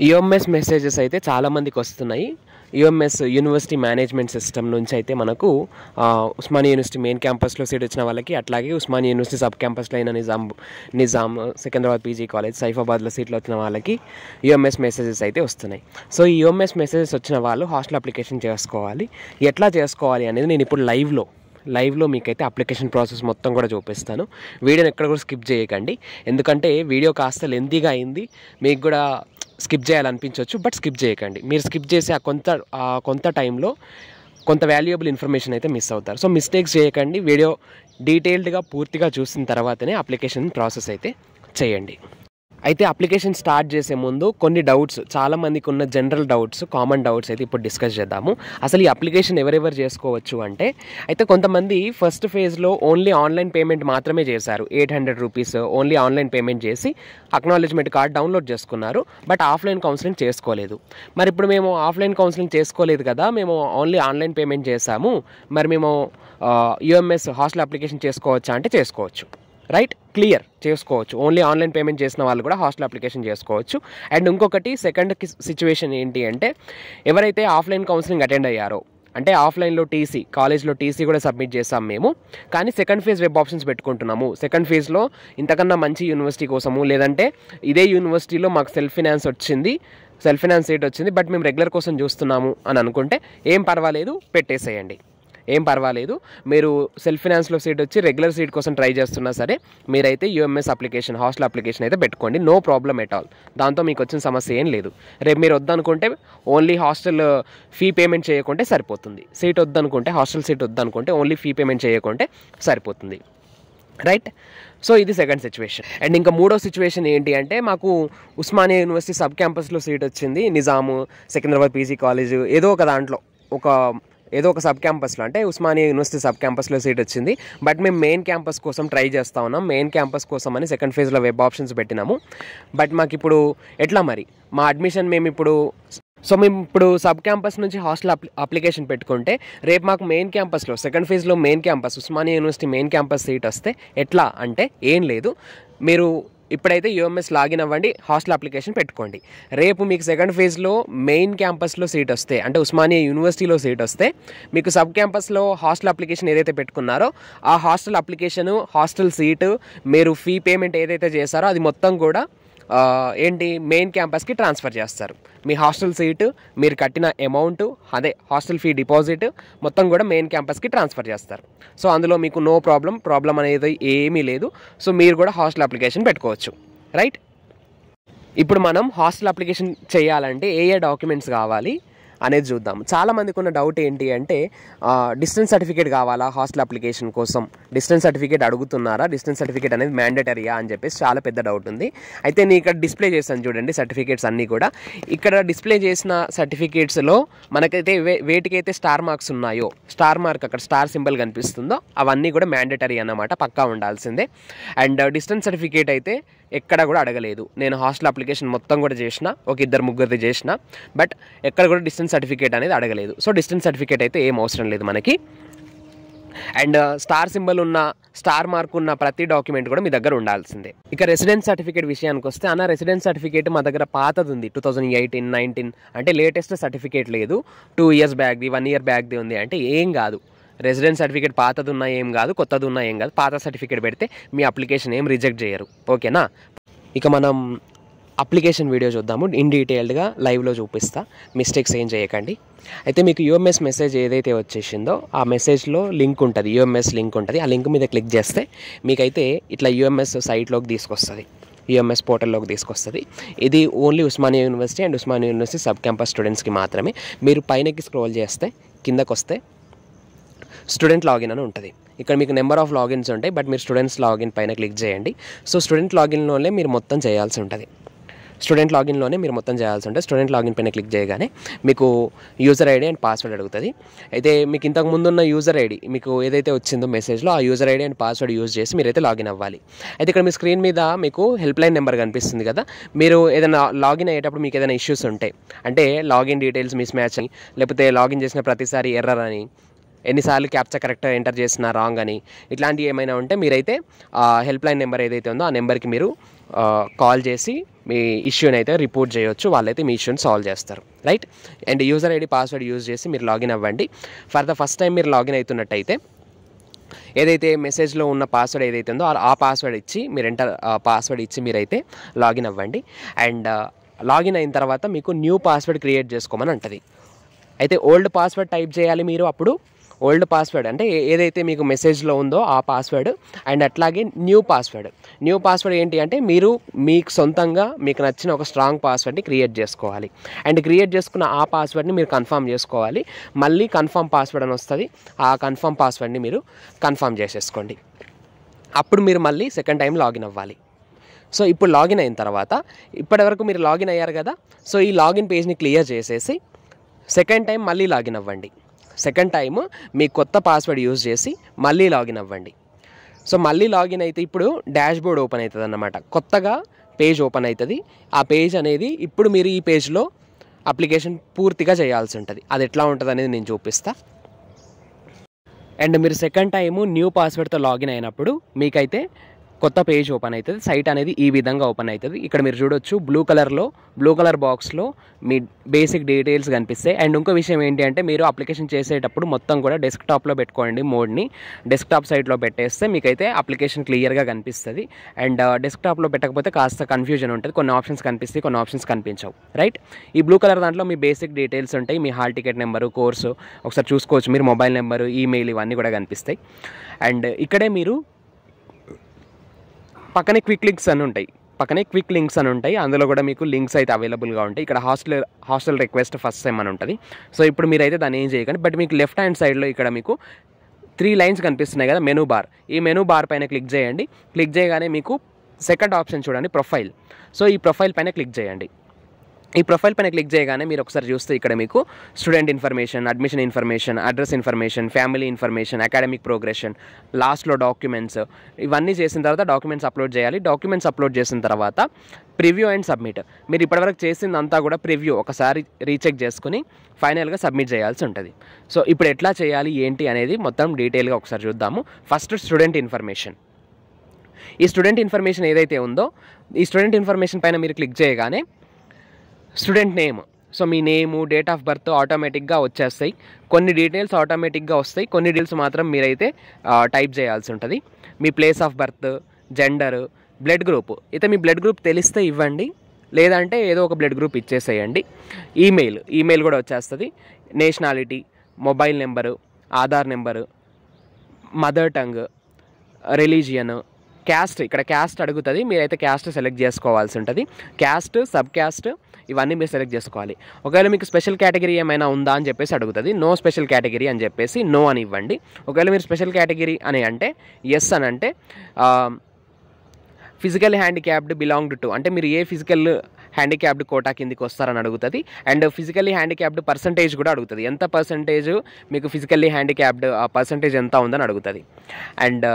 UMS messages అయితే చాలామందికి వస్తున్నాయి. యూఎంఎస్ యూనివర్సిటీ మేనేజ్మెంట్ సిస్టమ్ నుంచి అయితే మనకు ఉస్మానియా యూనివర్సిటీ మెయిన్ క్యాంపస్లో సీట్ వచ్చిన వాళ్ళకి, అట్లాగే ఉస్మానియా యూనివర్సిటీ సబ్ క్యాంపస్లో అయిన నిజాం సికింద్రాబాద్ పీజీ కాలేజ్, సైఫాబాద్లో సీట్లు వచ్చిన వాళ్ళకి యూఎంఎస్ మెసేజెస్ అయితే వస్తున్నాయి. సో ఈ యూఎంఎస్ మెసేజెస్ వచ్చిన వాళ్ళు హాస్టల్ అప్లికేషన్ చేసుకోవాలి. ఎట్లా చేసుకోవాలి అనేది నేను ఇప్పుడు లైవ్లో మీకైతే అప్లికేషన్ ప్రాసెస్ మొత్తం కూడా చూపిస్తాను. వీడియోని ఎక్కడ కూడా స్కిప్ చేయకండి, ఎందుకంటే వీడియో కాస్త లెంతీగా అయింది, మీకు కూడా స్కిప్ చేయాలనిపించవచ్చు. బట్ స్కిప్ చేయకండి. మీరు స్కిప్ చేసి కొంత టైంలో కొంత వాల్యుయబుల్ ఇన్ఫర్మేషన్ అయితే మిస్ అవుతారు. సో మిస్టేక్స్ చేయకండి. వీడియో డీటెయిల్డ్గా పూర్తిగా చూసిన తర్వాతనే అప్లికేషన్ ప్రాసెస్ అయితే చేయండి. అయితే అప్లికేషన్ స్టార్ట్ చేసే ముందు కొన్ని డౌట్స్, చాలామందికి ఉన్న జనరల్ డౌట్స్, కామన్ డౌట్స్ అయితే ఇప్పుడు డిస్కస్ చేద్దాము. అసలు ఈ అప్లికేషన్ ఎవరెవరు చేసుకోవచ్చు అంటే, అయితే కొంతమంది ఫస్ట్ ఫేజ్లో ఓన్లీ ఆన్లైన్ పేమెంట్ మాత్రమే చేశారు. 800 రూపీస్ ఓన్లీ ఆన్లైన్ పేమెంట్ చేసి అక్నాలెడ్జ్మెంట్ కార్డ్ డౌన్లోడ్ చేసుకున్నారు. బట్ ఆఫ్లైన్ కౌన్సిలింగ్ చేసుకోలేదు. మరి ఇప్పుడు మేము ఆఫ్లైన్ కౌన్సిలింగ్ చేసుకోలేదు కదా, మేము ఓన్లీ ఆన్లైన్ పేమెంట్ చేశాము, మరి మేము యూఎంఎస్ హాస్టల్ అప్లికేషన్ చేసుకోవచ్చా అంటే చేసుకోవచ్చు. రైట్, క్లియర్, చేసుకోవచ్చు. ఓన్లీ ఆన్లైన్ పేమెంట్ చేసిన వాళ్ళు కూడా హాస్టల్ అప్లికేషన్ చేసుకోవచ్చు. అండ్ ఇంకొకటి సెకండ్ సిచ్యువేషన్ ఏంటి అంటే, ఎవరైతే ఆఫ్లైన్ కౌన్సిలింగ్ అటెండ్ అయ్యారో, అంటే ఆఫ్లైన్లో టీసీ, కాలేజ్లో టీసీ కూడా సబ్మిట్ చేస్తాం మేము, కానీ సెకండ్ ఫేజ్ వెబ్ ఆప్షన్స్ పెట్టుకుంటున్నాము. సెకండ్ ఫేజ్లో ఇంతకన్నా మంచి యూనివర్సిటీ కోసము, లేదంటే ఇదే యూనివర్సిటీలో మాకు సెల్ఫ్ ఫినాన్స్ సీట్ వచ్చింది, బట్ మేము రెగ్యులర్ కోసం చూస్తున్నాము అని అనుకుంటే ఏం పర్వాలేదు, పెట్టేసేయండి. ఏం పర్వాలేదు. మీరు సెల్ఫ్ ఫినాన్స్లో సీట్ వచ్చి రెగ్యులర్ సీట్ కోసం ట్రై చేస్తున్నా సరే మీరైతే యూఎంఎస్ అప్లికేషన్, హాస్టల్ అప్లికేషన్ అయితే పెట్టుకోండి. No problem at all. దాంతో మీకు వచ్చిన సమస్య ఏం లేదు. రేపు మీరు వద్దనుకుంటే ఓన్లీ హాస్టల్ ఫీ పేమెంట్ చేయకుంటే సరిపోతుంది. సీట్ వద్దనుకుంటే, హాస్టల్ సీట్ వద్దనుకుంటే ఓన్లీ ఫీ పేమెంట్ చేయకుంటే సరిపోతుంది. రైట్. సో ఇది సెకండ్ సిచ్యువేషన్. అండ్ ఇంకా మూడో సిచ్యువేషన్ ఏంటి అంటే, మాకు ఉస్మానియా యూనివర్సిటీ సబ్ క్యాంపస్లో సీట్ వచ్చింది, నిజాము, సికింద్రాబాద్ పీజీ కాలేజ్, ఏదో ఒక సబ్ క్యాంపస్లో, అంటే ఉస్మానియా యూనివర్సిటీ సబ్ క్యాంపస్లో సీట్ వచ్చింది. బట్ మేము మెయిన్ క్యాంపస్ కోసం ట్రై చేస్తూ ఉన్నాం. మెయిన్ క్యాంపస్ కోసం అని సెకండ్ ఫేజ్లో వెబ్ ఆప్షన్స్ పెట్టినాము. బట్ మాకు ఇప్పుడు ఎట్లా మరి మా అడ్మిషన్, మేము ఇప్పుడు సబ్ క్యాంపస్ నుంచి హాస్టల్ అప్లికేషన్ పెట్టుకుంటే రేపు మాకు మెయిన్ క్యాంపస్లో, సెకండ్ ఫేజ్లో main campus, Osmania university main campus seat వస్తే ఎట్లా అంటే, ఏం లేదు, మీరు ఇప్పుడైతే యూఎంఎస్ లాగిన్ అవ్వండి, హాస్టల్ అప్లికేషన్ పెట్టుకోండి. రేపు మీకు సెకండ్ ఫేజ్లో మెయిన్ క్యాంపస్లో సీట్ వస్తే, అంటే ఉస్మానియా యూనివర్సిటీలో సీట్ వస్తే, మీకు సబ్ క్యాంపస్లో హాస్టల్ అప్లికేషన్ ఏదైతే పెట్టుకున్నారో ఆ హాస్టల్ అప్లికేషను, హాస్టల్ సీటు, మీరు ఫీ పేమెంట్ ఏదైతే చేశారో అది మొత్తం కూడా మెయిన్ క్యాంపస్కి ట్రాన్స్ఫర్ చేస్తారు. మీ హాస్టల్ సీటు, మీరు కట్టిన అమౌంట్, అదే హాస్టల్ ఫీ డిపాజిట్ మొత్తం కూడా మెయిన్ క్యాంపస్కి ట్రాన్స్ఫర్ చేస్తారు. సో అందులో మీకు నో ప్రాబ్లం అనేది ఏమీ లేదు. సో మీరు కూడా హాస్టల్ అప్లికేషన్ పెట్టుకోవచ్చు. రైట్. ఇప్పుడు మనం హాస్టల్ అప్లికేషన్ చేయాలంటే ఏ డాక్యుమెంట్స్ కావాలి అనేది చూద్దాం. చాలామందికి ఉన్న డౌట్ ఏంటి అంటే, డిస్టెన్స్ సర్టిఫికేట్ కావాలా హాస్టల్ అప్లికేషన్ కోసం, డిస్టెన్స్ సర్టిఫికేట్ అడుగుతున్నారా, డిస్టెన్స్ సర్టిఫికేట్ అనేది మ్యాండేటరీయా అని చెప్పేసి చాలా పెద్ద డౌట్ ఉంది. అయితే నేను ఇక్కడ డిస్ప్లే చేస్తాను చూడండి సర్టిఫికేట్స్ అన్నీ కూడా. ఇక్కడ డిస్ప్లే చేసిన సర్టిఫికేట్స్లో మనకైతే వేటికైతే స్టార్ మార్క్స్ ఉన్నాయో, స్టార్ మార్క్ అక్కడ స్టార్ సింబల్ కనిపిస్తుందో అవన్నీ కూడా మ్యాండేటరీ అన్నమాట, పక్కా ఉండాల్సిందే. అండ్ డిస్టెన్స్ సర్టిఫికేట్ అయితే ఎక్కడ కూడా అడగలేదు. నేను హాస్టల్ అప్లికేషన్ మొత్తం కూడా చేసిన, ఒక 2-3 చేసిన, బట్ ఎక్కడ కూడా డిస్టెన్స్ సర్టిఫికేట్ అనేది అడగలేదు. సో డిస్టెన్స్ సర్టిఫికేట్ అయితే ఏం అవసరం లేదు మనకి. అండ్ స్టార్ సింబల్ ఉన్న, స్టార్ మార్క్ ఉన్న ప్రతి డాక్యుమెంట్ కూడా మీ దగ్గర ఉండాల్సిందే. ఇక రెసిడెన్స్ సర్టిఫికేట్ విషయానికి వస్తే, రెసిడెన్స్ సర్టిఫికేట్ మా దగ్గర పాతది ఉంది, 2018-19, అంటే లేటెస్ట్ సర్టిఫికేట్ లేదు. 2 ఇయర్స్ బ్యాక్ది, 1 ఇయర్ బ్యాక్ది ఉంది. అంటే ఏం కాదు, రెసిడెన్స్ సర్టిఫికేట్ పాతది ఉన్నా ఏం కాదు, కొత్తది ఉన్నా ఏం కాదు. పాత సర్టిఫికేట్ పెడితే మీ అప్లికేషన్ ఏం రిజెక్ట్ చేయరు. ఓకేనా. ఇక మనం అప్లికేషన్ వీడియో చూద్దాము. ఇన్ డీటెయిల్డ్గా లైవ్లో చూపిస్తా, మిస్టేక్స్ ఏం చేయకండి. అయితే మీకు యూఎంఎస్ మెసేజ్ ఏదైతే వచ్చేసిందో ఆ మెసేజ్లో లింక్ ఉంటుంది, యూఎంఎస్ లింక్ ఉంటుంది. ఆ లింక్ మీద క్లిక్ చేస్తే మీకైతే ఇట్లా యూఎంఎస్ సైట్లోకి తీసుకొస్తుంది, యూఎంఎస్ పోర్టల్లోకి తీసుకొస్తుంది. ఇది only Osmania university and Osmania university sub campus స్టూడెంట్స్కి మాత్రమే. మీరు పైనకి స్క్రోల్ చేస్తే కిందకు వస్తే స్టూడెంట్ లాగిన్ అని ఉంటుంది. ఇక్కడ మీకు నెంబర్ ఆఫ్ లాగిన్స్ ఉంటాయి, బట్ మీరు స్టూడెంట్స్ లాగిన్ పైన క్లిక్ చేయండి. సో స్టూడెంట్ లాగిన్లోనే మీరు మొత్తం చేయాల్సి ఉంటుంది. స్టూడెంట్ లాగిన్ పైన క్లిక్ చేయగానే మీకు యూజర్ ఐడి అండ్ పాస్వర్డ్ అడుగుతుంది. అయితే మీకు ఇంతకు ముందు ఉన్న యూజర్ ఐడి మీకు ఏదైతే వచ్చిందో మెసేజ్లో, ఆ user ID and password use చేసి మీరైతే లాగిన్ అవ్వాలి. అయితే ఇక్కడ మీ స్క్రీన్ మీద మీకు హెల్ప్ లైన్ నెంబర్ కనిపిస్తుంది కదా. మీరు ఏదైనా లాగిన్ అయ్యేటప్పుడు మీకు ఏదైనా ఇష్యూస్ ఉంటాయి అంటే, లాగిన్ డీటెయిల్స్ మిస్ మ్యాచ్ అని, లేకపోతే లాగిన్ చేసిన ప్రతిసారి ఎర్రర్ అని, ఎన్నిసార్లు క్యాప్చా కరెక్ట్గా ఎంటర్ చేసినా రాంగ్ అని, ఇట్లాంటివి ఏమైనా ఉంటే మీరైతే హెల్ప్ లైన్ నెంబర్ ఏదైతే ఉందో ఆ నెంబర్కి మీరు కాల్ చేసి మీ ఇష్యూని అయితే రిపోర్ట్ చేయొచ్చు, వాళ్ళైతే మీ ఇష్యూని సాల్వ్ చేస్తారు, right. And user ID password use చేసి మీరు లాగిన్ అవ్వండి. ఫర్ ద ఫస్ట్ టైం మీరు లాగిన్ అవుతున్నట్టయితే ఏదైతే మెసేజ్లో ఉన్న పాస్వర్డ్ ఏదైతే ఉందో ఆ పాస్వర్డ్ ఇచ్చి మీరు పాస్వర్డ్ ఇచ్చి మీరైతే లాగిన్ అవ్వండి. అండ్ లాగిన్ అయిన తర్వాత మీకు న్యూ పాస్వర్డ్ క్రియేట్ చేసుకోమని ఉంటుంది. అయితే ఓల్డ్ పాస్వర్డ్ టైప్ చేయాలి మీరు. అప్పుడు ఓల్డ్ పాస్వర్డ్ అంటే ఏదైతే మీకు మెసేజ్లో ఉందో ఆ పాస్వర్డ్, అండ్ అట్లాగే న్యూ పాస్వర్డ్ ఏంటి అంటే మీరు మీకు సొంతంగా మీకు నచ్చిన ఒక స్ట్రాంగ్ పాస్వర్డ్ని క్రియేట్ చేసుకోవాలి. అండ్ క్రియేట్ చేసుకున్న ఆ పాస్వర్డ్ని మీరు కన్ఫర్మ్ చేసుకోవాలి. మళ్ళీ కన్ఫర్మ్ పాస్వర్డ్ అని వస్తుంది, ఆ కన్ఫర్మ్ పాస్వర్డ్ని మీరు కన్ఫర్మ్ చేసేసుకోండి. అప్పుడు మీరు మళ్ళీ సెకండ్ టైం లాగిన్ అవ్వాలి. సో ఇప్పుడు లాగిన్ అయిన తర్వాత ఇప్పటివరకు మీరు లాగిన్ అయ్యారు కదా, సో ఈ లాగిన్ పేజ్ని క్లియర్ చేసేసి సెకండ్ టైం మళ్ళీ లాగిన్ అవ్వండి. సెకండ్ టైం మీ కొత్త పాస్వర్డ్ యూజ్ చేసి మళ్ళీ లాగిన్ అవ్వండి. సో మళ్ళీ లాగిన్ అయితే ఇప్పుడు డాష్ బోర్డ్ ఓపెన్ అవుతుంది అన్నమాట. కొత్తగా పేజ్ ఓపెన్ అవుతుంది. ఆ పేజ్ అనేది ఇప్పుడు మీరు ఈ పేజ్లో అప్లికేషన్ పూర్తిగా చేయాల్సి ఉంటుంది. అది ఎట్లా ఉంటుంది అనేది నేను చూపిస్తా. అండ్ మీరు సెకండ్ టైము న్యూ పాస్వర్డ్తో లాగిన్ అయినప్పుడు మీకైతే కొత్త పేజ్ ఓపెన్ అవుతుంది. సైట్ అనేది ఈ విధంగా ఓపెన్ అవుతుంది. ఇక్కడ మీరు చూడొచ్చు బ్లూ కలర్ బాక్స్లో మీ బేసిక్ డీటెయిల్స్ కనిపిస్తాయి. అండ్ ఇంకో విషయం ఏంటి అంటే మీరు అప్లికేషన్ చేసేటప్పుడు మొత్తం కూడా డెస్క్టాప్లో పెట్టుకోండి. మోడ్ని డెస్క్టాప్ సైట్లో పెట్టేస్తే మీకైతే అప్లికేషన్ క్లియర్గా కనిపిస్తుంది. అండ్ డెస్క్టాప్లో పెట్టకపోతే కాస్త కన్ఫ్యూజన్ ఉంటుంది. కొన్ని ఆప్షన్స్ కనిపిస్తాయి, కొన్ని ఆప్షన్స్ కనిపించవు, రైట్. ఈ బ్లూ కలర్ దాంట్లో మీ బేసిక్ డీటెయిల్స్ ఉంటాయి. మీ హాల్ టికెట్ నెంబరు, కోర్సు ఒకసారి చూసుకోవచ్చు. మీరు మొబైల్ నెంబరు, ఈమెయిల్ ఇవన్నీ కూడా కనిపిస్తాయి. అండ్ ఇక్కడే మీరు పక్కనే క్విక్ లింక్స్ అని ఉంటాయి. అందులో కూడా మీకు లింక్స్ అయితే అవైలబుల్గా ఉంటాయి. ఇక్కడ హాస్టల్ రిక్వెస్ట్ ఫస్ట్ టైం అని ఉంటుంది. సో ఇప్పుడు మీరైతే దాన్ని ఏం చేయకండి. బట్ మీకు లెఫ్ట్ హ్యాండ్ సైడ్లో ఇక్కడ మీకు 3 లైన్స్ కనిపిస్తున్నాయి కదా, మెనూ బార్. ఈ మెనూ బార్ పైన క్లిక్ చేయండి. క్లిక్ చేయగానే మీకు సెకండ్ ఆప్షన్ చూడండి, ప్రొఫైల్. సో ఈ ప్రొఫైల్ పైన క్లిక్ చేయండి. ఈ ప్రొఫైల్ పైన క్లిక్ చేయగానే మీరు ఒకసారి చూస్తే ఇక్కడ మీకు student information, admission information, address information, family information, academic progression, లాస్ట్లో డాక్యుమెంట్స్, ఇవన్నీ చేసిన తర్వాత డాక్యుమెంట్స్ అప్లోడ్ చేయాలి. డాక్యుమెంట్స్ అప్లోడ్ చేసిన తర్వాత ప్రివ్యూ అండ్ సబ్మిట్. మీరు ఇప్పటివరకు చేసిందంతా కూడా ప్రివ్యూ ఒకసారి రీచెక్ చేసుకుని ఫైనల్గా సబ్మిట్ చేయాల్సి ఉంటుంది. సో ఇప్పుడు ఎట్లా చేయాలి ఏంటి అనేది మొత్తం డీటెయిల్గా ఒకసారి చూద్దాము. First student information. ఈ స్టూడెంట్ ఇన్ఫర్మేషన్ ఏదైతే ఉందో ఈ స్టూడెంట్ ఇన్ఫర్మేషన్ పైన మీరు క్లిక్ చేయగానే student name, so me name, date of birth ఆటోమేటిక్గా వచ్చేస్తాయి. కొన్ని డీటెయిల్స్ ఆటోమేటిక్గా వస్తాయి, కొన్ని డీటెయిల్స్ మాత్రం మీరైతే టైప్ చేయాల్సి ఉంటుంది. మీ place of birth, gender, blood group. అయితే మీ బ్లడ్ గ్రూప్ తెలిస్తే ఇవ్వండి, లేదంటే ఏదో ఒక బ్లడ్ గ్రూప్ ఇచ్చేసేయండి. ఈమెయిల్ కూడా వచ్చేస్తుంది. Nationality, mobile number, Aadhaar number, mother tongue, religion, caste. ఇక్కడ క్యాస్ట్ అడుగుతుంది, మీరైతే క్యాస్ట్ సెలెక్ట్ చేసుకోవాల్సి ఉంటుంది. క్యాస్ట్, సబ్ క్యాస్ట్ ఇవన్నీ మీరు సెలెక్ట్ చేసుకోవాలి. ఒకవేళ మీకు స్పెషల్ కేటగిరీ ఏమైనా ఉందా అని చెప్పేసి అడుగుతుంది. నో స్పెషల్ కేటగిరీ అని చెప్పేసి నో అని ఇవ్వండి. ఒకవేళ మీరు స్పెషల్ కేటగిరీ అని అంటే ఎస్ అని అంటే ఫిజికల్ హ్యాండిక్యాప్డ్ బిలాంగ్డ్ టు, అంటే మీరు ఏ ఫిజికల్ హ్యాండిక్యాప్డ్ కోటా కిందికి వస్తారని అడుగుతుంది. అండ్ ఫిజికల్లీ హ్యాండిక్యాప్డ్ పర్సంటేజ్ కూడా అడుగుతుంది. ఎంత పర్సంటేజ్ మీకు ఫిజికల్లీ హ్యాండిక్యాప్డ్, ఆ పర్సంటేజ్ ఎంత ఉందని అడుగుతుంది. అండ్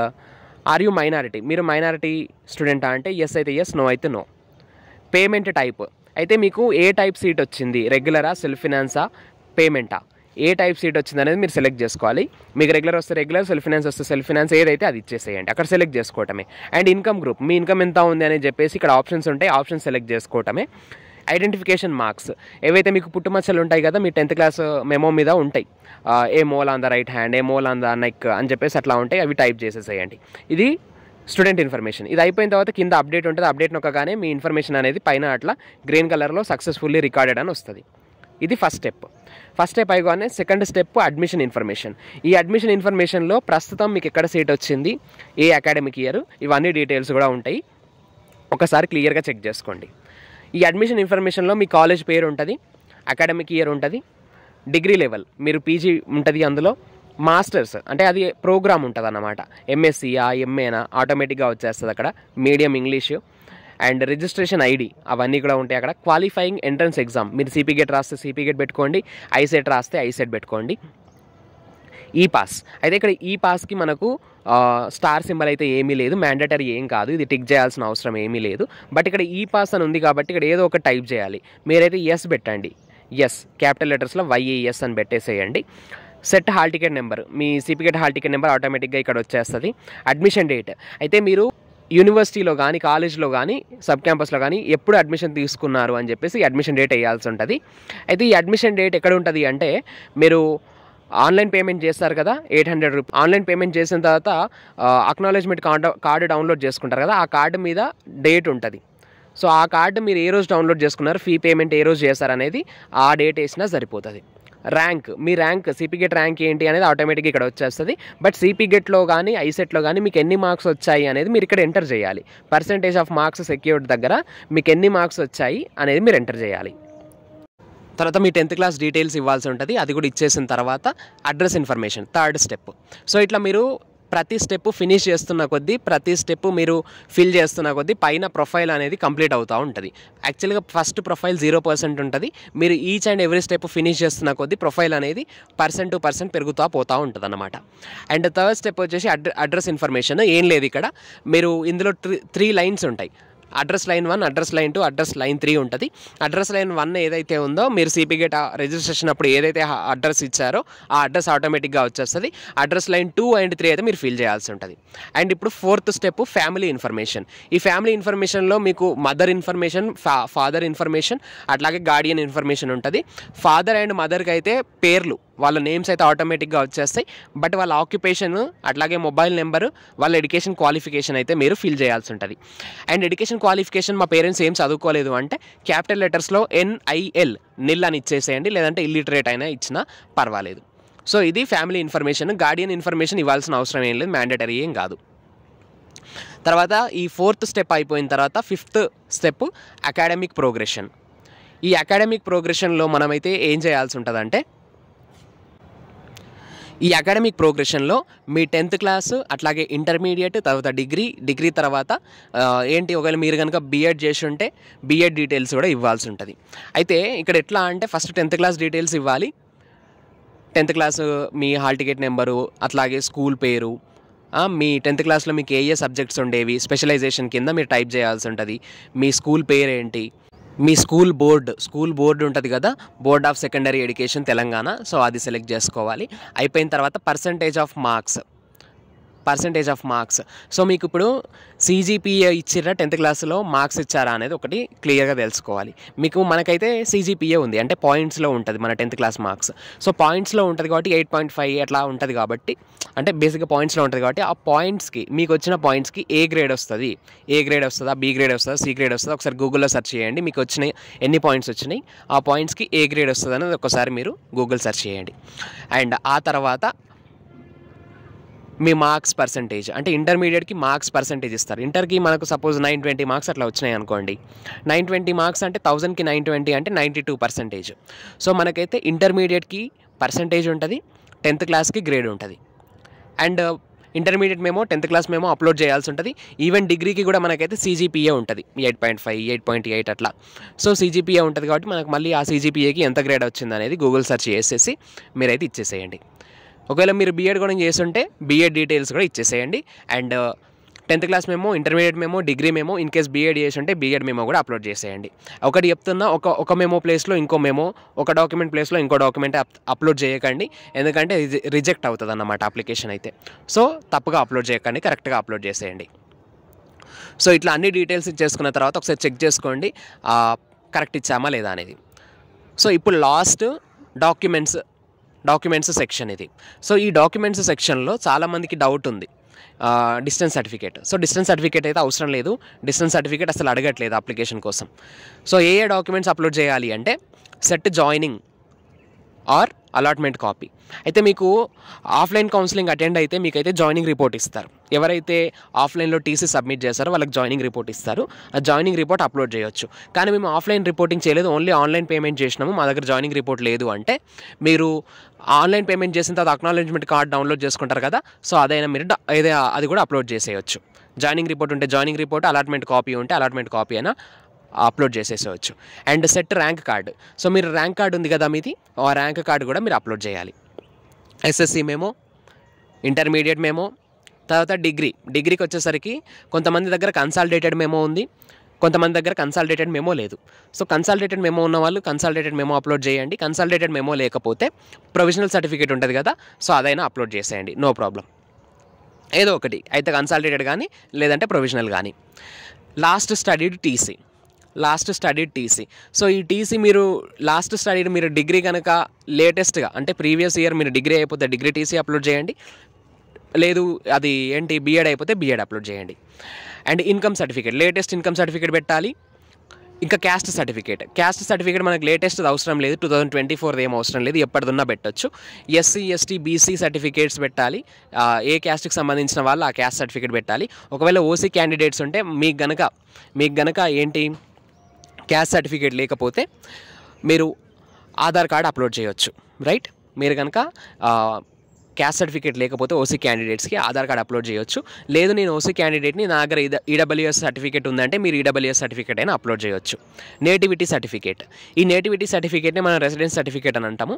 ఆర్ యూ మైనారిటీ, మీరు మైనారిటీ స్టూడెంటా అంటే ఎస్ అయితే ఎస్, నో అయితే నో. పేమెంట్ టైప్, అయితే మీకు ఏ టైప్ సీట్ వచ్చింది, రెగ్యులరా, సెల్ఫ్ ఫినాన్సా, పేమెంటా, ఏ టైప్ సీట్ వచ్చింది అనేది మీరు సెలెక్ట్ చేసుకోవాలి. మీకు రెగ్యులర్ వస్తే రెగ్యులర్, సెల్ఫ్ ఫినాన్స్ వస్తే సెల్ఫ్ ఫినాన్స్, ఏదైతే అది ఇచ్చేసేయండి, అక్కడ సెలెక్ట్ చేసుకోవటమే. అండ్ ఇన్కమ్ గ్రూప్, మీ ఇన్కమ్ ఎంత ఉంది అని చెప్పేసి ఇక్కడ ఆప్షన్స్ ఉంటాయి, ఆప్షన్స్ సెలెక్ట్ చేసుకోవటమే. ఐడెంటిఫికేషన్ మార్క్స్, ఏవైతే మీకు పుట్టుమచ్చలు ఉంటాయి కదా మీ 10th క్లాస్ మెమో మీద ఉంటాయి, ఏ mole on the right hand, A mole on the neck అని చెప్పేసి అట్లా ఉంటాయి, అవి టైప్ చేసేసేయండి. ఇది స్టూడెంట్ ఇన్ఫర్మేషన్. ఇది అయిపోయిన తర్వాత కింద అప్డేట్ ఉంటుంది. అప్డేట్ నొక్కగానే మీ ఇన్ఫర్మేషన్ అనేది పైన అట్లా గ్రీన్ కలర్లో సక్సెస్ఫుల్లీ రికార్డెడ్ అని వస్తుంది. ఇది ఫస్ట్ స్టెప్ అయిగానే సెకండ్ స్టెప్ అడ్మిషన్ ఇన్ఫర్మేషన్. ఈ అడ్మిషన్ ఇన్ఫర్మేషన్లో ప్రస్తుతం మీకు ఎక్కడ సీట్ వచ్చింది, ఏ అకాడమిక్ ఇయర్, ఇవన్నీ డీటెయిల్స్ కూడా ఉంటాయి. ఒకసారి క్లియర్గా చెక్ చేసుకోండి. ఈ అడ్మిషన్ ఇన్ఫర్మేషన్లో మీ కాలేజ్ పేరు ఉంటుంది, అకాడమిక్ ఇయర్ ఉంటుంది, డిగ్రీ లెవెల్ మీరు పీజీ ఉంటుంది, అందులో మాస్టర్స్ అంటే అది ప్రోగ్రామ్ ఉంటుంది అన్నమాట, ఎంఎస్సీయా ఎంఏనా ఆటోమేటిక్గా వచ్చేస్తుంది అక్కడ, medium English. And registration ID అవన్నీ కూడా ఉంటాయి అక్కడ. క్వాలిఫైయింగ్ ఎంట్రన్స్ ఎగ్జామ్, మీరు సిపిగేట్ రాస్తే సిపిగేట్ పెట్టుకోండి, ఐసెట్ రాస్తే ఐసెట్ పెట్టుకోండి. ఈ పాస్, అయితే ఇక్కడ ఈ పాస్కి మనకు స్టార్ సింబల్ అయితే ఏమీ లేదు, మ్యాండేటరీ ఏం కాదు, ఇది టిక్ చేయాల్సిన అవసరం ఏమీ లేదు. బట్ ఇక్కడ ఈ పాస్ అని ఉంది కాబట్టి ఇక్కడ ఏదో ఒక టైప్ చేయాలి. మీరైతే ఎస్ పెట్టండి, ఎస్ క్యాపిటల్ లెటర్స్లో వైఏఎస్ అని పెట్టేసేయండి. సెట్ హాల్ టికెట్ నెంబర్, మీ సిపిగేట్ హాల్ టికెట్ నెంబర్ ఆటోమేటిక్గా ఇక్కడ వచ్చేస్తుంది. అడ్మిషన్ డేట్, అయితే మీరు యూనివర్సిటీలో కానీ కాలేజ్లో కానీ సబ్ క్యాంపస్లో కానీ ఎప్పుడు అడ్మిషన్ తీసుకున్నారు అని చెప్పేసి అడ్మిషన్ డేట్ వేయాల్సి ఉంటుంది. అయితే ఈ అడ్మిషన్ డేట్ ఎక్కడ ఉంటుంది అంటే, మీరు ఆన్లైన్ పేమెంట్ చేస్తారు కదా, 800 రూపీస్ ఆన్లైన్ పేమెంట్ చేసిన తర్వాత అక్నాలెడ్జ్మెంట్ కార్డు డౌన్లోడ్ చేసుకుంటారు కదా, ఆ కార్డు మీద డేట్ ఉంటుంది. సో ఆ కార్డు మీరు ఏ రోజు డౌన్లోడ్ చేసుకున్నారు, ఫీ పేమెంట్ ఏ రోజు చేస్తారనేది ఆ డేట్ వేసినా సరిపోతుంది. మీ ర్యాంక్ సిపి గెట్ ర్యాంక్ ఏంటి అనేది ఆటోమేటిక్గా ఇక్కడ వచ్చేస్తుంది. బట్ సిపి గెట్లో కానీ ఐసెట్లో కానీ మీకు ఎన్ని మార్క్స్ వచ్చాయి అనేది మీరు ఇక్కడ ఎంటర్ చేయాలి. పర్సంటేజ్ ఆఫ్ మార్క్స్ సెక్యూర్డ్ దగ్గర మీకు ఎన్ని మార్క్స్ వచ్చాయి అనేది మీరు ఎంటర్ చేయాలి. తర్వాత మీ 10th క్లాస్ డీటెయిల్స్ ఇవ్వాల్సి ఉంటుంది. అది కూడా ఇచ్చేసిన తర్వాత address information, third step. So ఇట్లా మీరు ప్రతి స్టెప్ ఫినిష్ చేస్తున్న కొద్దీ, ప్రతి స్టెప్ మీరు ఫిల్ చేస్తున్న కొద్దీ పైన ప్రొఫైల్ అనేది కంప్లీట్ అవుతూ ఉంటుంది. యాక్చువల్గా ఫస్ట్ ప్రొఫైల్ 0% ఉంటుంది. మీరు each and every step finish చేస్తున్న కొద్దీ ప్రొఫైల్ అనేది % పెరుగుతూ పోతూ ఉంటుంది అన్నమాట. అండ్ థర్డ్ స్టెప్ వచ్చేసి అడ్రస్ ఇన్ఫర్మేషన్. ఏం లేదు ఇక్కడ, మీరు ఇందులో 3 లైన్స్ ఉంటాయి. Address line 1, address line 2, address line 3 ఉంటుంది. అడ్రస్ లైన్ 1 ఏదైతే ఉందో, మీరు సిపి గెట్ రిజిస్ట్రేషన్ అప్పుడు ఏదైతే అడ్రస్ ఇచ్చారో ఆ అడ్రస్ ఆటోమేటిక్గా వచ్చేస్తుంది. అడ్రస్ లైన్ 2 అండ్ 3 అయితే మీరు ఫిల్ చేయాల్సి ఉంటుంది. అండ్ ఇప్పుడు 4th స్టెప్ ఫ్యామిలీ ఇన్ఫర్మేషన్. ఈ ఫ్యామిలీ ఇన్ఫర్మేషన్లో మీకు మదర్ ఇన్ఫర్మేషన్, ఫాదర్ ఇన్ఫర్మేషన్, అట్లాగే గార్డియన్ ఇన్ఫర్మేషన్ ఉంటుంది. ఫాదర్ అండ్ మదర్కి అయితే పేర్లు, వాళ్ళ నేమ్స్ అయితే ఆటోమేటిక్గా వచ్చేస్తాయి. బట్ వాళ్ళ ఆక్యుపేషన్, అట్లాగే మొబైల్ నెంబరు, వాళ్ళ ఎడ్యుకేషన్ క్వాలిఫికేషన్ అయితే మీరు ఫిల్ చేయాల్సి ఉంటుంది. అండ్ ఎడ్యుకేషన్ క్వాలిఫికేషన్ మా పేరెంట్స్ ఏం చదువుకోలేదు అంటే క్యాపిటల్ లెటర్స్లో NIL అని ఇచ్చేసేయండి, లేదంటే ఇల్లిటరేట్ అయినా ఇచ్చినా పర్వాలేదు. సో ఇది ఫ్యామిలీ ఇన్ఫర్మేషన్. గార్డియన్ ఇన్ఫర్మేషన్ ఇవ్వాల్సిన అవసరం ఏం లేదు, మ్యాండేటరీ ఏం కాదు. తర్వాత ఈ 4th స్టెప్ అయిపోయిన తర్వాత 5th స్టెప్ అకాడమిక్ ప్రోగ్రెషన్. ఈ అకాడమిక్ ప్రోగ్రెషన్లో మనమైతే ఏం చేయాల్సి ఉంటుందంటే, ఈ అకాడమిక్ ప్రోగ్రెషన్లో మీ 10th క్లాస్, అట్లాగే ఇంటర్మీడియట్, తర్వాత డిగ్రీ తర్వాత ఏంటి, ఒకవేళ మీరు కనుక బీఎడ్ చేసి ఉంటే బీఎడ్ డీటెయిల్స్ కూడా ఇవ్వాల్సి ఉంటుంది. అయితే ఇక్కడ ఎట్లా అంటే, ఫస్ట్ 10th క్లాస్ డీటెయిల్స్ ఇవ్వాలి. 10th క్లాస్ మీ హాల్ టికెట్ నెంబరు, అట్లాగే స్కూల్ పేరు, మీ 10th క్లాస్లో మీకు ఏ సబ్జెక్ట్స్ ఉండేవి, స్పెషలైజేషన్ కింద మీరు టైప్ చేయాల్సి ఉంటుంది. మీ స్కూల్ పేరేంటి, మీ స్కూల్ బోర్డు ఉంటుంది కదా, board of secondary education Telangana, so అది సెలెక్ట్ చేసుకోవాలి. అయిపోయిన తర్వాత పర్సంటేజ్ ఆఫ్ మార్క్స్. సో మీకు ఇప్పుడు CGPA ఇచ్చిరా, 10th క్లాస్లో మార్క్స్ ఇచ్చారా అనేది ఒకటి క్లియర్గా తెలుసుకోవాలి. మనకైతే CGPA ఉంది, అంటే పాయింట్స్లో ఉంటుంది మన 10th క్లాస్ మార్క్స్. సో పాయింట్స్లో ఉంటుంది కాబట్టి 8.5 అట్లా ఉంటుంది కాబట్టి, అంటే బేసిక్గా పాయింట్స్లో ఉంటుంది కాబట్టి ఆ పాయింట్స్కి, మీకు వచ్చిన పాయింట్స్కి ఏ గ్రేడ్ వస్తుందా, B గ్రేడ్ వస్తుందా, C గ్రేడ్ వస్తుందా, ఒకసారి గూగుల్లో సెర్చ్ చేయండి. మీకు వచ్చినాయి ఎన్ని పాయింట్స్ వచ్చినాయి, ఆ పాయింట్స్కి ఏ గ్రేడ్ వస్తుంది అనేది ఒకసారి మీరు గూగుల్ సెర్చ్ చేయండి. అండ్ ఆ తర్వాత మీ మార్క్స్ పర్సంటేజ్, అంటే ఇంటర్మీడియట్కి మార్క్స్ పర్సంటేజ్ ఇస్తారు. ఇంటర్కి మనకు సపోజ్ 920 మార్క్స్ అట్లా వచ్చినాయి అనుకోండి. 920 మార్క్స్ అంటే 1000కి 920 అంటే 92%. సో మనకైతే ఇంటర్మీడియట్కి పర్సంటేజ్ ఉంటుంది, 10th క్లాస్కి గ్రేడ్ ఉంటుంది. అండ్ ఇంటర్మీడియట్ మేము 10th క్లాస్ మేము అప్లోడ్ చేయాల్సి ఉంటుంది. ఈవెన్ డిగ్రీకి కూడా మనకైతే CGPA ఉంటుంది, 8.5, 8.8 అట్లా. సో CGPA ఉంటుంది కాబట్టి మనకు మళ్ళీ ఆ CGPAకి ఎంత గ్రేడ్ వచ్చింది అనేది గూగుల్ సెర్చ్ చేసేసి మీరైతే ఇచ్చేసేయండి. ఒకవేళ మీరు బీఎడ్ కూడా చేస్తుంటే బీఎడ్ డీటెయిల్స్ కూడా ఇచ్చేసేయండి. అండ్ 10th క్లాస్ మేము, ఇంటర్మీడియట్ మేము, డిగ్రీ మేము, ఇన్ కేస్ బీఎడ్ చేసి ఉంటే బీఎడ్ మేము కూడా అప్లోడ్ చేసేయండి. ఒకటి చెప్తున్నా, ఒక మెమో ప్లేస్లో ఇంకో మెమో, ఒక డాక్యుమెంట్ ప్లేస్లో ఇంకో డాక్యుమెంట్ అప్లోడ్ చేయకండి, ఎందుకంటే రిజెక్ట్ అవుతుంది అన్నమాట అప్లికేషన్ అయితే. సో తప్పుగా అప్లోడ్ చేయకండి, కరెక్ట్గా అప్లోడ్ చేసేయండి. సో ఇట్లా అన్ని డీటెయిల్స్ ఇచ్చేసుకున్న తర్వాత ఒకసారి చెక్ చేసుకోండి కరెక్ట్ ఇచ్చామా లేదా అనేది. సో ఇప్పుడు లాస్ట్ డాక్యుమెంట్స్ సెక్షన్ ఇది. సో ఈ డాక్యుమెంట్స్ సెక్షన్లో చాలామందికి డౌట్ ఉంది, distance certificate. So distance certificate అయితే అవసరం లేదు, డిస్టెన్స్ సర్టిఫికేట్ అసలు అడగట్లేదు అప్లికేషన్ కోసం. సో ఏ డాక్యుమెంట్స్ అప్లోడ్ చేయాలి అంటే, set joining or allotment copy. అయితే మీకు ఆఫ్లైన్ కౌన్సిలింగ్ అటెండ్ అయితే మీకైతే జాయినింగ్ రిపోర్ట్ ఇస్తారు. ఎవరైతే ఆఫ్లైన్లో టీసీ సబ్మిట్ చేస్తారో వాళ్ళకి జాయినింగ్ రిపోర్ట్ ఇస్తారు. ఆ జాయినింగ్ రిపోర్ట్ అప్లోడ్ చేయొచ్చు. కానీ మేము ఆఫ్లైన్ రిపోర్టింగ్ చేయలేదు, ఓన్లీ ఆన్లైన్ పేమెంట్ చేసినాము, మా దగ్గర జాయినింగ్ రిపోర్ట్ లేదు అంటే, మీరు ఆన్లైన్ పేమెంట్ చేసిన తర్వాత అక్నాలెడ్జ్మెంట్ కార్డ్ డౌన్లోడ్ చేసుకుంటారు కదా, సో అదైనా మీరు అది కూడా అప్లోడ్ చేసేయచ్చు. జాయినింగ్ రిపోర్ట్ ఉంటే జాయినింగ్ రిపోర్ట్, అలాట్మెంట్ కాపీ ఉంటే అలాట్మెంట్ కాపీ అయినా అప్లోడ్ చేసేసేవచ్చు. And set rank card. So మీరు ర్యాంక్ కార్డు ఉంది కదా మీది, ఆ ర్యాంక్ కార్డు కూడా మీరు అప్లోడ్ చేయాలి. SSC మేమో, ఇంటర్మీడియట్ మేమో, తర్వాత డిగ్రీకి వచ్చేసరికి కొంతమంది దగ్గర కన్సాలిడేటెడ్ మేమో ఉంది, కొంతమంది దగ్గర కన్సాలిడేటెడ్ మెమో లేదు. సో కన్సాలిడేటెడ్ మెమో ఉన్న వాళ్ళు కన్సాలిడేటెడ్ మెమో అప్లోడ్ చేయండి. కన్సాలిడేటెడ్ మెమో లేకపోతే ప్రొవిజనల్ సర్టిఫికేట్ ఉంటుంది కదా, సో అదైనా అప్లోడ్ చేసేయండి, నో ప్రాబ్లం. ఏదో ఒకటి అయితే కన్సల్టేటెడ్ కానీ లేదంటే ప్రొవిజనల్ కానీ. Last studied TC. సో ఈ టీసీ మీరు లాస్ట్ స్టడీడ్ మీరు డిగ్రీ కనుక లేటెస్ట్గా అంటే ప్రీవియస్ ఇయర్ మీరు డిగ్రీ అయిపోతే డిగ్రీ టీసీ అప్లోడ్ చేయండి, లేదు అది ఏంటి బీఎడ్ అయిపోతే బీఎడ్ అప్లోడ్ చేయండి. And income certificate, latest income certificate పెట్టాలి. ఇంకా క్యాస్ట్ సర్టిఫికేట్ మనకు లేటెస్ట్ అవసరం లేదు, 2024 ఏం అవసరం లేదు, ఎప్పటిదున్నా పెట్టచ్చు. ఎస్సీ ఎస్టీ బీసీ సర్టిఫికేట్స్ పెట్టాలి, ఏ క్యాస్ట్కి సంబంధించిన వాళ్ళు ఆ క్యాస్ట్ సర్టిఫికేట్ పెట్టాలి. ఒకవేళ ఓసీ క్యాండిడేట్స్ ఉంటే మీకు గనక ఏంటి క్యాస్ట్ సర్టిఫికేట్ లేకపోతే మీరు ఆధార్ కార్డ్ అప్లోడ్ చేయొచ్చు, రైట్. మీరు కనుక క్యాస్ట్ సర్టిఫికేట్ లేకపోతే ఓసీ క్యాండిడేట్స్కి ఆధార్ కార్డ్ అప్లోడ్ చేయొచ్చు. లేదు నేను ఓసీ క్యాండిడేట్ని, నా దగ్గర ఈడబ్ల్యూఎస్ సర్టిఫికేట్ ఉందంటే మీరు ఈడబ్ల్యూఎస్ సర్టిఫికేట్ అయినా అప్లోడ్ చేయొచ్చు. నేటివిటీ సర్టిఫికేట్, ఈ నేటివిటీ సర్టిఫికేట్ని మనం రెసిడెన్స్ సర్టిఫికేట్ అని అంటాము.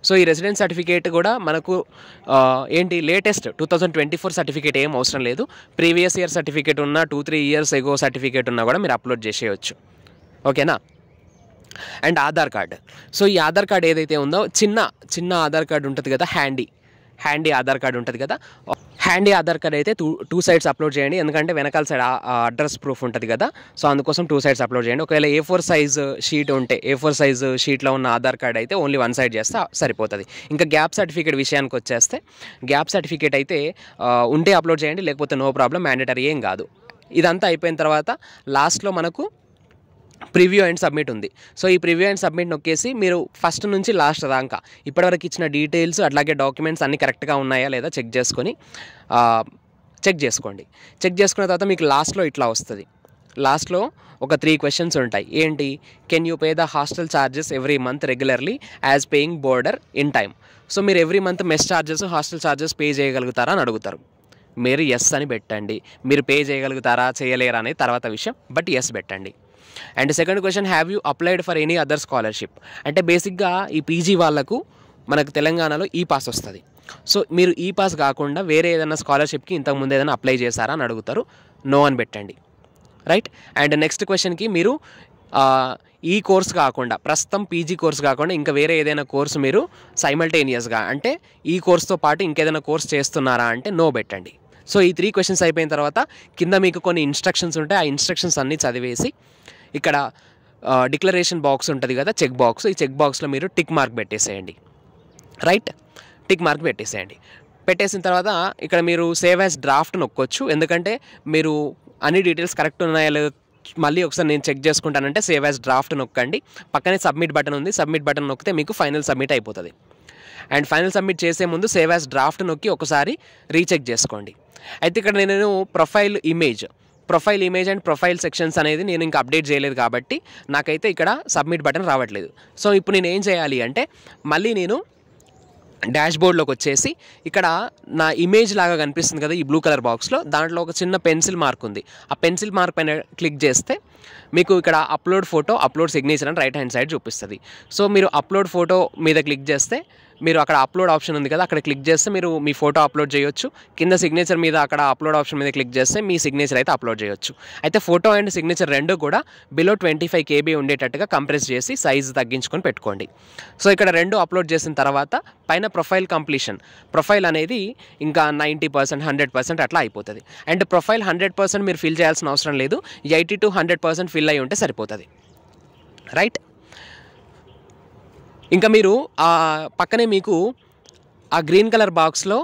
సో ఈ రెసిడెన్స్ సర్టిఫికేట్ కూడా మనకు ఏంటి లేటెస్ట్ 2024 సర్టిఫికేట్ ఏం అవసరం లేదు. ప్రీవియస్ ఇయర్ సర్టిఫికేట్ ఉన్న 2-3 ఇయర్స్ ఎగో సర్టిఫికేట్ ఉన్నా కూడా మీరు అప్లోడ్ చేసేయచ్చు, ఓకేనా. And Aadhaar card. సో ఈ ఆధార్ కార్డ్ ఏదైతే ఉందో చిన్న ఆధార్ కార్డ్ ఉంటుంది కదా, హ్యాండీ ఆధార్ కార్డ్ ఉంటుంది కదా, హ్యాండీ ఆధార్ కార్డ్ అయితే టూ సైడ్స్ అప్లోడ్ చేయండి, ఎందుకంటే వెనకాల సైడ్ అడ్రస్ ప్రూఫ్ ఉంటుంది కదా, సో అందుకోసం 2 సైడ్స్ అప్లోడ్ చేయండి. ఒకవేళ A4 సైజ్ షీట్ ఉంటే A4 సైజ్ షీట్లో ఉన్న ఆధార్ కార్డ్ అయితే ఓన్లీ 1 సైడ్ చేస్తే సరిపోతుంది. ఇంకా గ్యాప్ సర్టిఫికేట్ విషయానికి వచ్చేస్తే గ్యాప్ సర్టిఫికేట్ అయితే ఉంటే అప్లోడ్ చేయండి, లేకపోతే నో ప్రాబ్లం, మ్యాండేటరీ ఏం కాదు. ఇదంతా అయిపోయిన తర్వాత లాస్ట్లో మనకు ప్రివ్యూ అండ్ సబ్మిట్ ఉంది. సో ఈ ప్రివ్యూ అండ్ సబ్మిట్ నొక్కేసి మీరు ఫస్ట్ నుంచి లాస్ట్ దాకా ఇప్పటివరకు ఇచ్చిన డీటెయిల్స్ అట్లాగే డాక్యుమెంట్స్ అన్నీ కరెక్ట్గా ఉన్నాయా లేదా చెక్ చేసుకోండి. చెక్ చేసుకున్న తర్వాత మీకు లాస్ట్లో ఇట్లా వస్తుంది. లాస్ట్లో ఒక 3 క్వశ్చన్స్ ఉంటాయి. ఏంటి, can you pay the hostel charges every month regularly as paying boarder in time. So మీరు every month mess charges hostel charges pay చేయగలుగుతారా అని అడుగుతారు. మీరు ఎస్ అని పెట్టండి. మీరు పే చేయగలుగుతారా చేయలేరా అనేది తర్వాత విషయం, బట్ ఎస్ పెట్టండి. And second question, have you applied for any other scholarship. అంటే బేసిక్గా ఈ పీజీ వాళ్ళకు మనకు తెలంగాణలో ఈ పాస్ వస్తుంది. సో మీరు ఈ పాస్ కాకుండా వేరే ఏదైనా స్కాలర్షిప్కి ఇంతకుముందు ఏదైనా అప్లై చేశారా అని అడుగుతారు, నో అని పెట్టండి, రైట్. అండ్ నెక్స్ట్ క్వశ్చన్కి మీరు ఈ కోర్స్ కాకుండా ప్రస్తుతం పీజీ కోర్స్ కాకుండా ఇంకా వేరే ఏదైనా కోర్సు మీరు సైమల్టేనియస్గా అంటే ఈ కోర్స్తో పాటు ఇంకేదైనా కోర్స్ చేస్తున్నారా అంటే నో పెట్టండి. సో ఈ 3 క్వశ్చన్స్ అయిపోయిన తర్వాత కింద మీకు కొన్ని ఇన్స్ట్రక్షన్స్ ఉంటాయి. ఆ ఇన్స్ట్రక్షన్స్ అన్నీ చదివేసి ఇక్కడ డిక్లరేషన్ బాక్స్ ఉంటుంది కదా, చెక్ బాక్స్, ఈ చెక్ బాక్స్లో మీరు టిక్ మార్క్ పెట్టేసేయండి, రైట్. టిక్ మార్క్ పెట్టేసిన తర్వాత ఇక్కడ మీరు సేవ్ యాజ్ డ్రాఫ్ట్ నొక్కొచ్చు, ఎందుకంటే మీరు అన్ని డీటెయిల్స్ కరెక్ట్ ఉన్నాయా లేదో మళ్ళీ ఒకసారి నేను చెక్ చేసుకుంటానంటే సేవ్ యాజ్ డ్రాఫ్ట్ నొక్కండి. పక్కనే సబ్మిట్ బటన్ ఉంది, సబ్మిట్ బటన్ నొక్కితే మీకు ఫైనల్ సబ్మిట్ అయిపోతుంది. అండ్ ఫైనల్ సబ్మిట్ చేసే ముందు సేవ్ యాజ్ డ్రాఫ్ట్ నొక్కి ఒకసారి రీచెక్ చేసుకోండి. అయితే ఇక్కడ నేను profile image and profile sections అనేది నేను ఇంకా అప్డేట్ చేయలేదు కాబట్టి నాకైతే ఇక్కడ సబ్మిట్ బటన్ రావట్లేదు. సో ఇప్పుడు నేను ఏం చేయాలి అంటే మళ్ళీ నేను డాష్ బోర్డ్లోకి వచ్చేసి ఇక్కడ నా ఇమేజ్ లాగా కనిపిస్తుంది కదా ఈ బ్లూ కలర్ బాక్స్లో, దాంట్లో ఒక చిన్న పెన్సిల్ మార్క్ ఉంది. ఆ పెన్సిల్ మార్క్ పైన క్లిక్ చేస్తే మీకు ఇక్కడ అప్లోడ్ ఫోటో, అప్లోడ్ సిగ్నేచర్ అని రైట్ హ్యాండ్ సైడ్ చూపిస్తుంది. సో మీరు అప్లోడ్ ఫోటో మీద క్లిక్ చేస్తే మీరు అక్కడ అప్లోడ్ ఆప్షన్ ఉంది కదా, అక్కడ క్లిక్ చేస్తే మీరు మీ ఫోటో అప్లోడ్ చేయొచ్చు. కింద సిగ్నేచర్ మీద అక్కడ అప్లోడ్ ఆప్షన్ మీద క్లిక్ చేస్తే మీ సిగ్నేచర్ అయితే అప్లోడ్ చేయొచ్చు. అయితే ఫోటో అండ్ సిగ్నేచర్ రెండు కూడా బిలో 25 KB ఉండేటట్టుగా కంప్రెస్ చేసి సైజ్ తగ్గించుకొని పెట్టుకోండి. సో ఇక్కడ రెండు అప్లోడ్ చేసిన తర్వాత పైన ప్రొఫైల్ కంప్లీషన్, ప్రొఫైల్ అనేది ఇంకా 90%, 100% అట్లా అయిపోతుంది. అండ్ ప్రొఫైల్ 100% మీరు ఫిల్ చేయాల్సిన అవసరం లేదు, 80 to 100% ఫిల్ అయి ఉంటే సరిపోతుంది, రైట్. ఇంకా మీరు పక్కనే మీకు ఆ గ్రీన్ కలర్ బాక్స్లో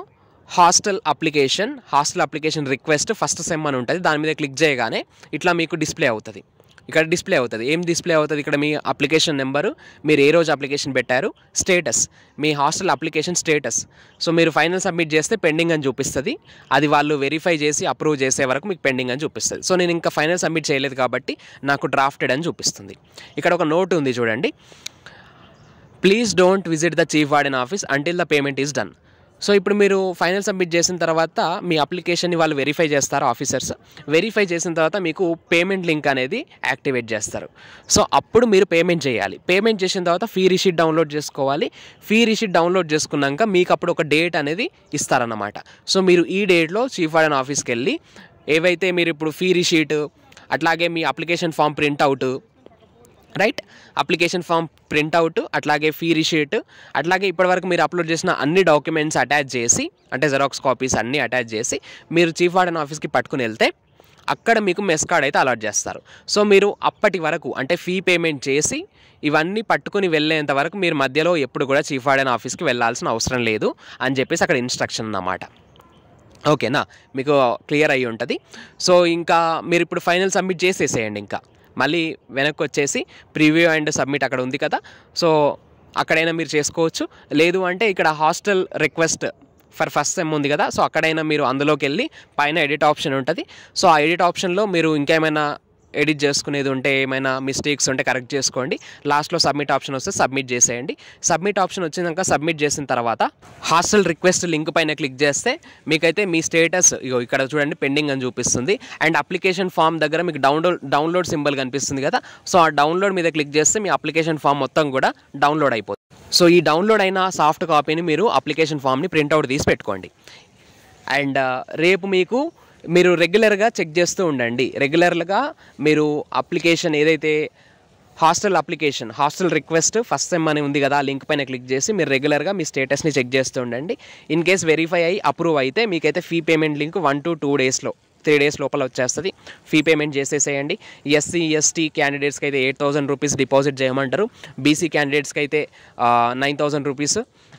hostel application request first sem అని ఉంటుంది. దాని మీద క్లిక్ చేయగానే ఇట్లా మీకు డిస్ప్లే అవుతుంది. ఇక్కడ డిస్ప్లే అవుతుంది. ఏం డిస్ప్లే అవుతుంది? ఇక్కడ మీ అప్లికేషన్ నెంబరు, మీరు ఏ రోజు అప్లికేషన్ పెట్టారు, స్టేటస్, మీ హాస్టల్ అప్లికేషన్ స్టేటస్. సో మీరు ఫైనల్ సబ్మిట్ చేస్తే పెండింగ్ అని చూపిస్తుంది. అది వాళ్ళు వెరిఫై చేసి అప్రూవ్ చేసే వరకు మీకు పెండింగ్ అని చూపిస్తుంది. సో నేను ఇంకా ఫైనల్ సబ్మిట్ చేయలేదు కాబట్టి నాకు డ్రాఫ్టెడ్ అని చూపిస్తుంది. ఇక్కడ ఒక నోట్ ఉంది చూడండి, please don't visit the chief warden office until the payment is done. So ఇప్పుడు మీరు ఫైనల్ సబ్మిట్ చేసిన తర్వాత మీ అప్లికేషన్ని వాళ్ళు వెరిఫై చేస్తారు, ఆఫీసర్స్ వెరిఫై చేసిన తర్వాత మీకు పేమెంట్ లింక్ అనేది యాక్టివేట్ చేస్తారు. సో అప్పుడు మీరు పేమెంట్ చేయాలి. పేమెంట్ చేసిన తర్వాత ఫీ రిసీట్ డౌన్లోడ్ చేసుకోవాలి. ఫీ రిసీట్ డౌన్లోడ్ చేసుకున్నాక మీకు అప్పుడు ఒక డేట్ అనేది ఇస్తారన్నమాట. సో మీరు ఈ డేట్లో చీఫ్ వార్డెన్ ఆఫీస్కి వెళ్ళి ఏవైతే మీరు ఇప్పుడు ఫీ రిసీట్, అట్లాగే మీ application form printout, right. Application form printout, అట్లాగే ఫీ రిషీట్, అట్లాగే ఇప్పటివరకు మీరు అప్లోడ్ చేసిన అన్ని డాక్యుమెంట్స్ అటాచ్ చేసి, అంటే జెరాక్స్ కాపీస్ అన్నీ అటాచ్ చేసి మీరు చీఫ్ వార్డెన్ ఆఫీస్కి పట్టుకుని వెళ్తే అక్కడ మీకు మెస్ కార్డ్ అయితే అలాట్ చేస్తారు. సో మీరు అప్పటి వరకు అంటే ఫీ పేమెంట్ చేసి ఇవన్నీ పట్టుకుని వెళ్ళేంత వరకు మీరు మధ్యలో ఎప్పుడు కూడా చీఫ్ వార్డెన్ ఆఫీస్కి వెళ్ళాల్సిన అవసరం లేదు అని చెప్పేసి అక్కడ ఇన్స్ట్రక్షన్ అన్నమాట. ఓకేనా, మీకు క్లియర్ అయ్యి ఉంటుంది. సో ఇంకా మీరు ఇప్పుడు ఫైనల్ సబ్మిట్ చేసేసేయండి. ఇంకా మళ్ళీ వెనక్కి వచ్చేసి ప్రివ్యూ అండ్ సబ్మిట్ అక్కడ ఉంది కదా, సో అక్కడైనా మీరు చేసుకోవచ్చు. లేదు అంటే ఇక్కడ hostel request for first sem ఉంది కదా, సో అక్కడైనా మీరు అందులోకి వెళ్ళి పైన ఎడిట్ ఆప్షన్ ఉంటుంది. సో ఆ ఎడిట్ ఆప్షన్లో మీరు ఇంకేమైనా ఎడిట్ చేసుకునేది ఉంటే, ఏమైనా మిస్టేక్స్ ఉంటే కరెక్ట్ చేసుకోండి. లాస్ట్లో సబ్మిట్ ఆప్షన్ వస్తే సబ్మిట్ చేసేయండి. సబ్మిట్ ఆప్షన్ వచ్చినాక సబ్మిట్ చేసిన తర్వాత హాస్టల్ రిక్వెస్ట్ లింక్ పైన క్లిక్ చేస్తే మీకైతే మీ స్టేటస్ ఇక్కడ చూడండి పెండింగ్ అని చూపిస్తుంది. అండ్ అప్లికేషన్ ఫామ్ దగ్గర మీకు డౌన్లోడ్ సింబల్ కనిపిస్తుంది కదా, సో ఆ డౌన్లోడ్ మీద క్లిక్ చేస్తే మీ అప్లికేషన్ ఫామ్ మొత్తం కూడా డౌన్లోడ్ అయిపోతుంది. సో ఈ డౌన్లోడ్ అయిన సాఫ్ట్ కాపీని మీరు అప్లికేషన్ ఫామ్ని ప్రింట్అవుట్ తీసి పెట్టుకోండి. అండ్ రేపు మీరు రెగ్యులర్గా చెక్ చేస్తూ ఉండండి. రెగ్యులర్గా మీరు అప్లికేషన్ ఏదైతే హాస్టల్ రిక్వెస్ట్ ఫస్ట్ సెమ్ అని ఉంది కదా, ఆ లింక్ పైన క్లిక్ చేసి మీరు రెగ్యులర్గా మీ స్టేటస్ని చెక్ చేస్తూ ఉండండి. ఇన్ కేస్ వెరిఫై అయ్యి అప్రూవ్ అయితే మీకైతే fee payment link 1 to 2 daysలో 3 days లోపల వచ్చేస్తుంది. ఫీ పేమెంట్ చేసేసేయండి. ఎస్సీ ఎస్టీ క్యాండిడేట్స్కి అయితే 8,000 రూపీస్ డిపాజిట్ చేయమంటారు. బీసీ క్యాండిడేట్స్కి అయితే 9,000 రూపీస్,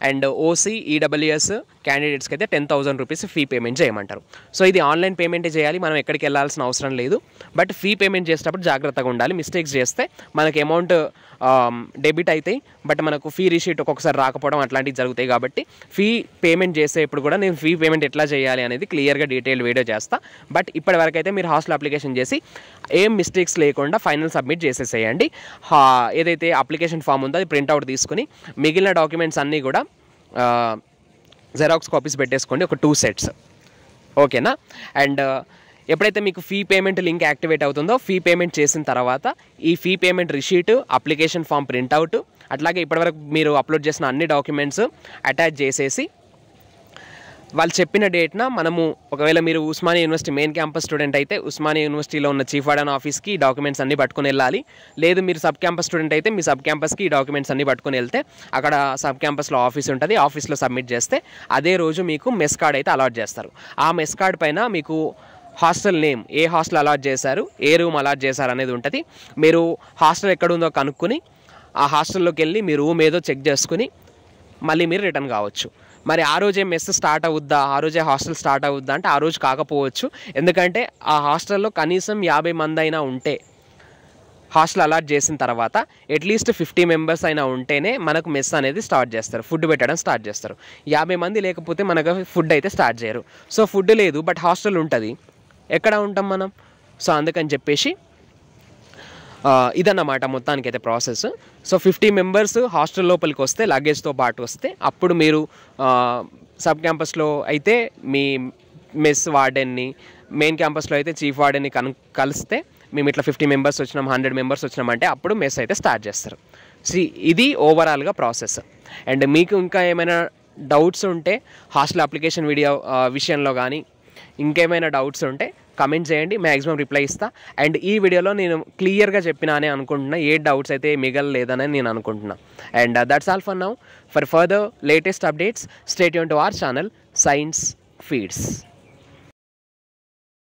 అండ్ ఓసీ ఈడబ్ల్యూఎస్ క్యాండిడేట్స్కి అయితే 10,000 రూపీస్ ఫీ పేమెంట్ చేయమంటారు. సో ఇది ఆన్లైన్ పేమెంటే చేయాలి, మనం ఎక్కడికి వెళ్ళాల్సిన అవసరం లేదు. బట్ ఫీ పేమెంట్ చేసేటప్పుడు జాగ్రత్తగా ఉండాలి. మిస్టేక్స్ చేస్తే మనకి అమౌంట్ డెబిట్ అవుతాయి, బట్ మనకు ఫీ రిషీట్ ఒక్కొక్కసారి రాకపోవడం అట్లాంటివి జరుగుతాయి. కాబట్టి ఫీ పేమెంట్ చేసేప్పుడు కూడా నేను ఫీ పేమెంట్ ఎట్లా చేయాలి అనేది క్లియర్గా డీటెయిల్ వీడియో చేస్తా. బట్ ఇప్పటివరకు అయితే మీరు హాస్టల్ అప్లికేషన్ చేసి ఏం మిస్టేక్స్ లేకుండా ఫైనల్ సబ్మిట్ చేసేసేయండి. ఏదైతే అప్లికేషన్ ఫామ్ ఉందో అది ప్రింట్అవుట్ తీసుకుని మిగిలిన డాక్యుమెంట్స్ అన్నీ కూడా జెరాక్స్ కాపీస్ పెట్టేసుకోండి, ఒక 2 sets. ఓకేనా. అండ్ ఎప్పుడైతే మీకు ఫీ పేమెంట్ లింక్ యాక్టివేట్ అవుతుందో, ఫీ పేమెంట్ చేసిన తర్వాత ఈ fee payment receipt, application form printout, అట్లాగే ఇప్పటివరకు మీరు అప్లోడ్ చేసిన అన్ని డాక్యుమెంట్స్ అటాచ్ చేసేసి వాళ్ళు చెప్పిన డేట్న మనము, ఒకవేళ మీరు Osmania university main campus student అయితే ఉస్మానియా యూనివర్సిటీలో ఉన్న చీఫ్ వార్డెన్ ఆఫీస్కి డాక్యుమెంట్స్ అన్నీ పట్టుకుని వెళ్ళాలి. లేదు మీరు సబ్ క్యాంపస్ స్టూడెంట్ అయితే మీ సబ్ క్యాంపస్కి డాక్యుమెంట్స్ అన్నీ పట్టుకుని వెళ్తే అక్కడ సబ్ క్యాంపస్లో ఆఫీస్ ఉంటుంది, ఆఫీస్లో సబ్మిట్ చేస్తే అదే రోజు మీకు మెస్ కార్డ్ అయితే అలాట్ చేస్తారు. ఆ మెస్ కార్డ్ పైన మీకు హాస్టల్ నేమ్, ఏ హాస్టల్ అలాట్ చేశారు, ఏ రూమ్ అలాట్ చేశారు అనేది ఉంటుంది. మీరు హాస్టల్ ఎక్కడుందో కనుక్కొని ఆ హాస్టల్లోకి వెళ్ళి మీ రూమ్ ఏదో చెక్ చేసుకుని మళ్ళీ మీరు రిటర్న్ కావచ్చు. మరి ఆ రోజే మెస్ స్టార్ట్ అవుద్దా, ఆ రోజే హాస్టల్ స్టార్ట్ అవుద్దా అంటే ఆ రోజు కాకపోవచ్చు. ఎందుకంటే ఆ హాస్టల్లో కనీసం 50 మంది అయినా ఉంటే, హాస్టల్ అలాట్ చేసిన తర్వాత అట్లీస్ట్ 50 members అయినా ఉంటేనే మనకు మెస్ అనేది స్టార్ట్ చేస్తారు, ఫుడ్ పెట్టడం స్టార్ట్ చేస్తారు. 50 మంది లేకపోతే మనకు ఫుడ్ అయితే స్టార్ట్ చేయరు. సో ఫుడ్ లేదు బట్ హాస్టల్ ఉంటుంది, ఎక్కడ ఉంటాం మనం? సో అందుకని చెప్పేసి ఇదన్నమాట మొత్తానికి అయితే ప్రాసెస్. సో 50 members హాస్టల్ లోపలికి వస్తే, లగేజ్తో పాటు వస్తే, అప్పుడు మీరు సబ్ క్యాంపస్లో అయితే మీ మెస్ వార్డెన్ని, మెయిన్ క్యాంపస్లో అయితే చీఫ్ వార్డెన్ని కలిస్తే మేము ఇట్లా 50 members వచ్చినాం, 100 members వచ్చినామంటే అప్పుడు మెస్ అయితే స్టార్ట్ చేస్తారు. ఇది ఓవరాల్గా ప్రాసెస్. అండ్ మీకు ఇంకా ఏమైనా డౌట్స్ ఉంటే హాస్టల్ అప్లికేషన్ విషయంలో కానీ ఇంకేమైనా డౌట్స్ ఉంటే కమెంట్ చేయండి, మ్యాక్సిమం రిప్లై ఇస్తా. అండ్ ఈ వీడియోలో నేను క్లియర్గా చెప్పినా అని అనుకుంటున్నా, ఏ డౌట్స్ అయితే మిగలలేదని నేను అనుకుంటున్నా. And that's all for now. For further latest updates stay tuned to our channel Science feeds.